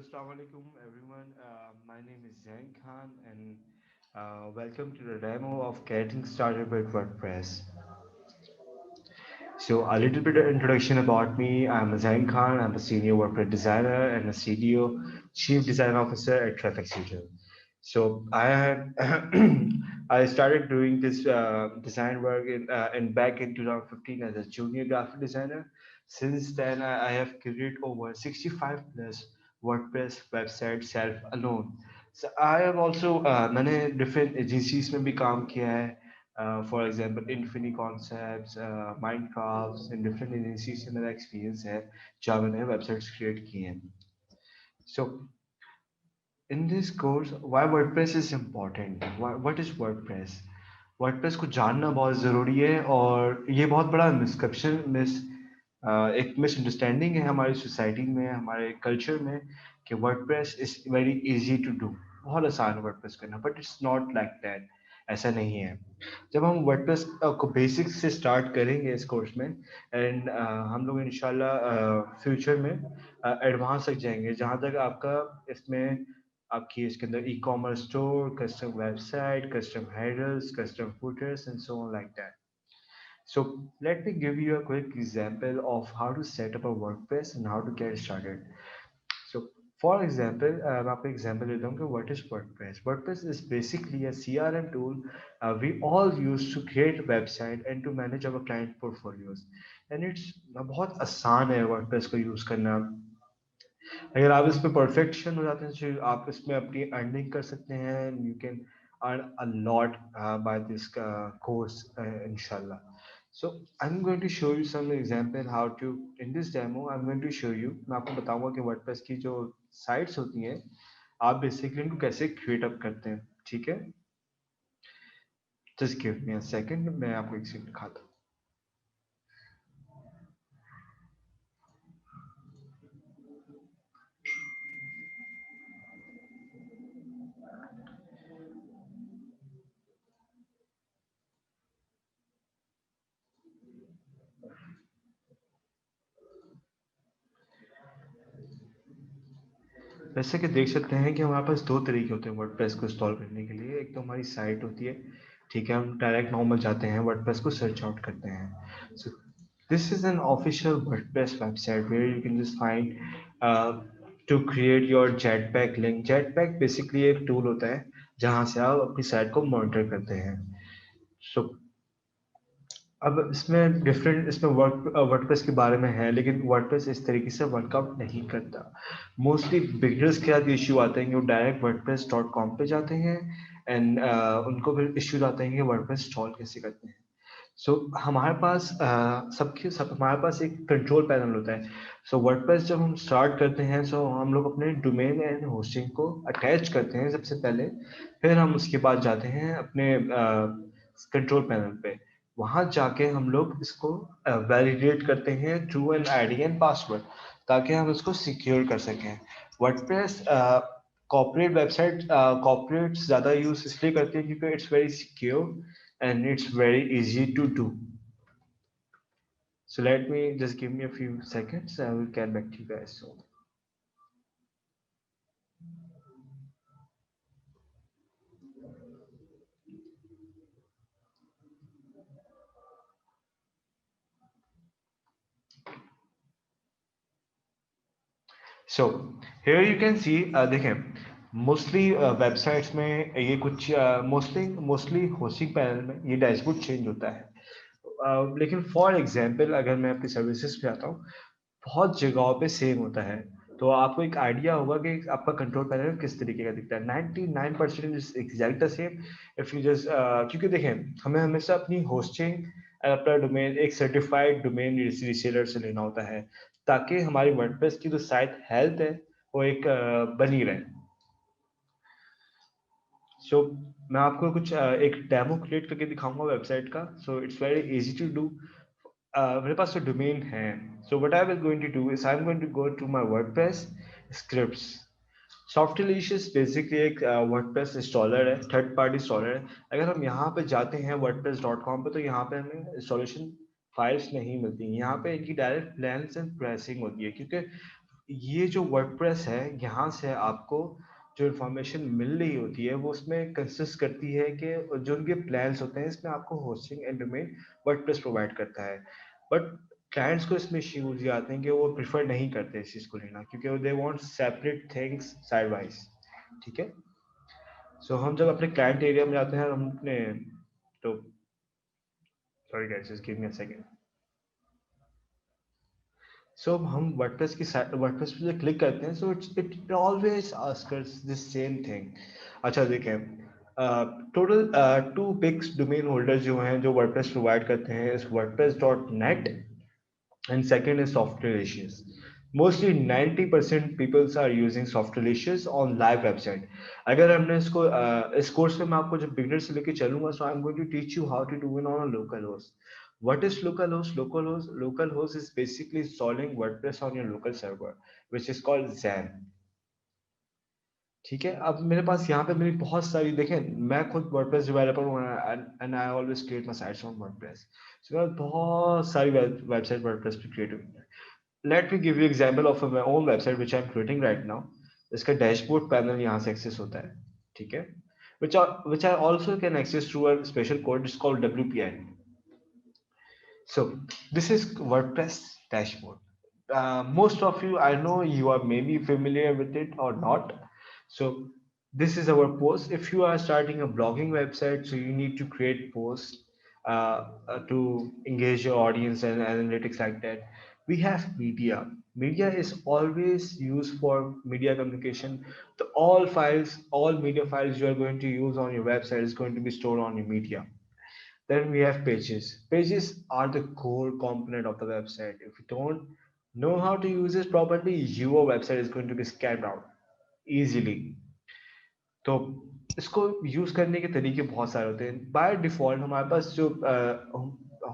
Assalamu alaikum everyone. My name is Zain Khan and welcome to the demo of Getting Started with WordPress. So a little bit of introduction about me. I'm Zain Khan. I'm a senior WordPress designer and a CDO, Chief Design Officer at Traffic Seeker. So I had I started doing this design work in back in 2015 as a junior graphic designer. Since then, I have created over 65 plus WordPress websites self alone. So I have also मैंने different agencies में भी काम किया है. For example, Infini Concepts, Minecrafts, and different agencies से मेरा experience है जहाँ मैंने websites create किए हैं. So in this course, why WordPress is important? What is WordPress? WordPress को जानना बहुत ज़रूरी है और ये बहुत बड़ा मिसकप्शन एक मिसअंडरस्टैंडिंग है हमारी सोसाइटी में हमारे कल्चर में कि WordPress is very easy to do. बहुत आसान है WordPress करना but it's not like that. ऐसा नहीं है. जब हम WordPress को बेसिक से स्टार्ट करेंगे इस कोर्स में एंड हम लोग इंशाल्लाह फ्यूचर में एडवांस तक जाएंगे जहाँ तक आपका इसमें आपकी इसके अंदर e commerce store custom website custom headers custom putters and so on like that. So let me give you a quick example of how to set up a WordPress and how to get started. So for example, मैं आपको example देता हूँ कि what is WordPress. WordPress is basically a CRM tool we all use to create website and to manage our client portfolios. And it's बहुत आसान है WordPress को use करना. अगर आप इसमें परफेक्शन हो जाते हैं तो आप इसमें अपनी अर्निंग कर सकते हैं. You can earn a lot by this course inshallah. So I'm going to show you some example how to in this demo I'm going to show you. मैं आपको बताऊंगा कि WordPress की जो साइट्स होती हैं आप बेसिकली इनको कैसे क्रिएट अप करते हैं. ठीक है, just give me a second, मैं आपको एक सेकंड दिखाता हूँ. जैसे कि देख सकते हैं कि हमारे पास दो तरीके होते हैं वर्डप्रेस को इंस्टॉल करने के लिए. एक तो हमारी साइट होती है. ठीक है, हम डायरेक्ट नॉर्मल जाते हैं वर्डप्रेस को सर्च आउट करते हैं. So this is an official WordPress website where you can just find to create your Jetpack link. Jetpack basically एक टूल होता है जहाँ से आप अपनी साइट को मॉनिटर करते हैं. सो अब इसमें डिफरेंट इसमें वर्डप्रेस के बारे में है लेकिन वर्डप्रेस इस तरीके से वर्कआउट नहीं करता. मोस्टली बिगनर्स के साथ इश्यू आते हैं कि वो डायरेक्ट वर्डप्रेस डॉट कॉम पे जाते हैं एंड उनको फिर इश्यूज आते हैं कि वर्डप्रेस इंस्टॉल कैसे करते हैं. सो हमारे पास हमारे पास एक कंट्रोल पैनल होता है. सो वर्डप्रेस जब हम स्टार्ट करते हैं सो हम लोग अपने डोमेन एंड होस्टिंग को अटैच करते हैं सबसे पहले. फिर हम उसके बाद जाते हैं अपने कंट्रोल पैनल पे. वहां जाके हम लोग इसको वैलिडेट करते हैं through an ID and password ताकि हम इसको सिक्योर कर सकें. वर्डप्रेस कॉर्पोरेट वेबसाइट कॉर्पोरेट ज़्यादा यूज इसलिए करते हैं क्योंकि it's very secure and it's very easy to do. So let me just give me a few seconds. I will get back to you guys soon. So here you can see देखें mostly websites में ये कुछ mostly hosting panel में ये dashboard change होता है. लेकिन for example अगर मैं अपनी सर्विसेज पे आता हूँ बहुत जगहों पे सेम होता है. तो आपको एक आइडिया होगा कि आपका कंट्रोल पैनल किस तरीके का दिखता है. 99% is exact the same. If you just क्योंकि देखें हमें हमेशा अपनी होस्टिंग अपना डोमेन एक सर्टिफाइड डोमेन रीसेलर से लेना होता है ताकि हमारी वर्डप्रेस की जो साइट हेल्थ है वो एक बनी रहे. सो मैं आपको कुछ एक डेमो क्रिएट करके दिखाऊंगा वेबसाइट का. So it's very easy to do. मेरे पास तो डोमेन है. So what I will going to do is I am going to go to my WordPress scripts. Softaculous basically एक वर्डप्रेस इंस्टॉलर है, third party installer है. अगर हम यहाँ पे जाते हैं वर्डप्रेस डॉट कॉम पे तो यहाँ पे हमें इंस्टॉलेशन फाइल्स नहीं मिलती. यहाँ पे इनकी डायरेक्ट प्लान्स एंड प्राइसिंग होती है क्योंकि ये जो वर्डप्रेस है, यहाँ से आपको जो इन्फॉर्मेशन मिल रही होती है वो उसमें कंसिस्ट करती है कि जो उनके प्लान्स होते हैं इसमें आपको hosting and domain WordPress provide करता है। बट क्लाइंट्स को इसमें इश्यूज ये आते हैं कि वो प्रिफर नहीं करते इस चीज़ को लेना, क्योंकि they want separate things side wise. ठीक है। सो हम जब अपने क्लाइंट एरिया में जाते हैं, हम अपने, तो sorry guys, just give me a second. So हम वर्डप्रेस की वर्डप्रेस पे जो क्लिक करते हैं, so it always ask us this same thing. अच्छा देखें, total two big domain holder जो हैं जो वर्डप्रेस प्रोवाइड करते हैं इस WordPress dot net, and second is Softrelicious. Mostly 90% people are using Softrelicious on live website. अगर हमने इसको इस कोर्स में मैं आपको जब बिगनर से लेके चलूंगा, so I'm going to teach you how to do it on a local host. What is local host? Local host is basically installing WordPress on your local server, which is called Xan. ठीक है। अब मेरे पास यहाँ पे मेरी बहुत सारी, देखें मैं खुद वर्डप्रेस डेवलपर हूँ and I always create my sites on WordPress. So मेरे पास बहुत सारी वेबसाइट वर्डप्रेस पे क्रिएट हुई है। Let me give you example of my own website which I am creating right now. इसका डैशबोर्ड पैनल यहाँ से एक्सेस होता है। ठीक है। which I also can access through a special code. It's called WPI. So this is WordPress dashboard. Most of you, I know you are maybe familiar with it or not. So this is our post. If you are starting a blogging website, so you need to create posts to engage your audience and analytics like that. We have media. Media is always used for media communication. All media files you are going to use on your website is going to be stored on your media. Then we have pages. Pages are the core component of the website. If you don't know how to use it properly, your website is going to be scammed out easily. तो इसको use करने के तरीके बहुत सारे होते हैं। By default हमारे पास जो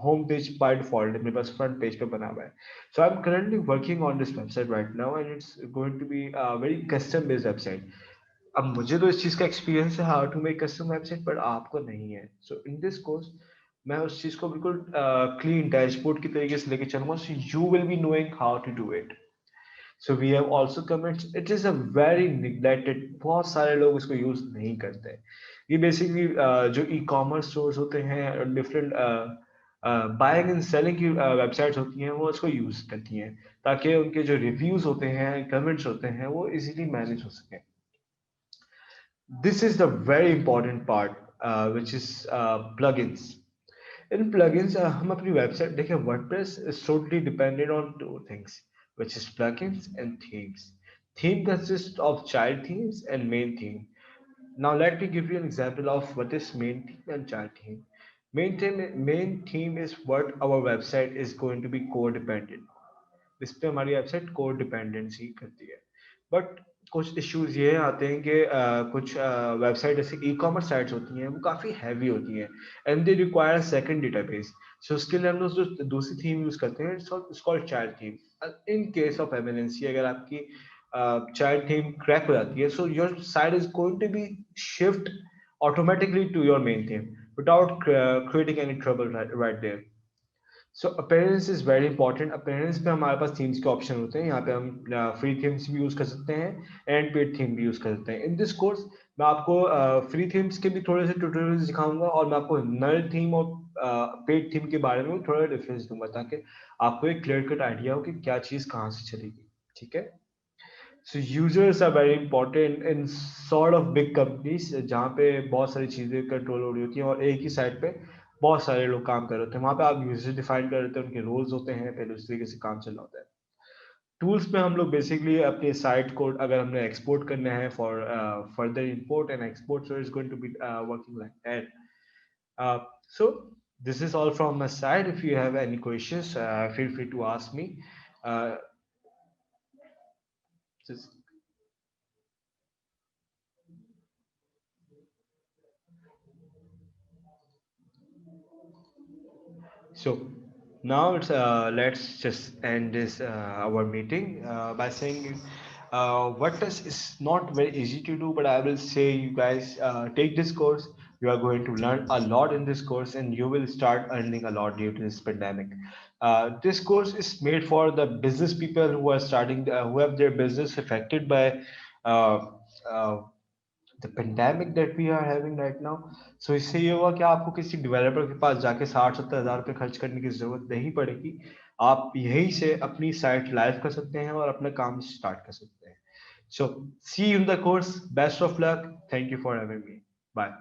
होम पेज बाय डिफॉल्ट मेरे पास फ्रंट पेज पे बना हुआ है। So I am currently working on this website right now and it's going to be very custom based website. अब मुझे तो इस चीज का एक्सपीरियंस है how to make custom website, but आपको नहीं है। सो इन दिस कोर्स मैं उस चीज को बिल्कुल क्लीन डैशबोर्ड की तरीके से लेके चलूंगा, so you will be knowing how to do it. So we have also comments, it is a very neglected, बहुत सारे लोग इसको यूज नहीं करते। ये बेसिकली जो ई कॉमर्स स्टोर्स होते हैं, डिफरेंट बाइंग एंड सेलिंग की वेबसाइट्स होती हैं, वो इसको यूज करती हैं ताकि उनके जो रिव्यूज होते हैं, कमेंट्स होते हैं, वो इजीली मैनेज हो सके। This is the very important part, which is plugins. In plugins, हम अपनी वेबसाइट देखिए, WordPress is totally dependent on two things, which is plugins and themes. Theme consists of child themes and main theme. Now let me give you an example of what is main theme and child theme. Main theme is what our website is going to be codependent. इस पे हमारी website code dependency करती है। But कुछ issues ये आते हैं कि कुछ वेबसाइट जैसे ई कॉमर्स साइट्स होती हैं वो काफ़ी हैवी होती हैं and they require second database. So उसके लिए हम लोग जो दूसरी थीम यूज करते हैं it's called child theme. In case of emergency अगर आपकी चाइल्ड थीम क्रैक हो जाती है, so your site is going to be shift automatically to your main theme without creating any trouble right there. So appearance is very important. Appearance पे हमारे पास themes के option होते हैं। यहाँ पे हम फ्री थीम्स भी यूज कर सकते हैं एंड पेड थीम भी यूज कर सकते हैं। इन दिस कोर्स मैं आपको फ्री थीम्स के भी थोड़े से ट्यूटोरियल्स दिखाऊंगा और मैं आपको नल थीम और पेड थीम के बारे में थोड़ा डिफरेंस दूंगा ताकि आपको एक क्लियर कट आइडिया हो कि क्या चीज कहाँ से चलेगी। ठीक है। So users are very important in sort of big companies जहाँ पे बहुत सारी चीजें कंट्रोल हो रही होती हैं और एक ही साइड पे बहुत सारे लोग काम कर रहे होते हैं। वहाँ पे आप यूजर डिफाइन कर रहे थे, उनके रोल्स होते हैं, पहले उस तरीके से काम चल रहा होता है। टूल्स पे हम लोग बेसिकली अपने साइट कोड अगर हमने एक्सपोर्ट करना है for further import and export, so it's going to be working like that. So this is all from my side. If you have any questions, feel free to ask me. Uh, just So now let's just end this our meeting by saying WordPress is not very easy to do, but I will say you guys take this course. You are going to learn a lot in this course, and you will start earning a lot due to this pandemic. This course is made for the business people who are starting, who have their business affected by uh, uh, the pandemic that we are having right now. So इससे ये हुआ कि आपको किसी developer के पास जाके 60-70 हज़ार रुपये खर्च करने की जरूरत नहीं पड़ेगी. आप यहीं से अपनी साइट लाइव कर सकते हैं और अपना काम स्टार्ट कर सकते हैं. So see you in the course. Best of luck. Thank you for having me. Bye.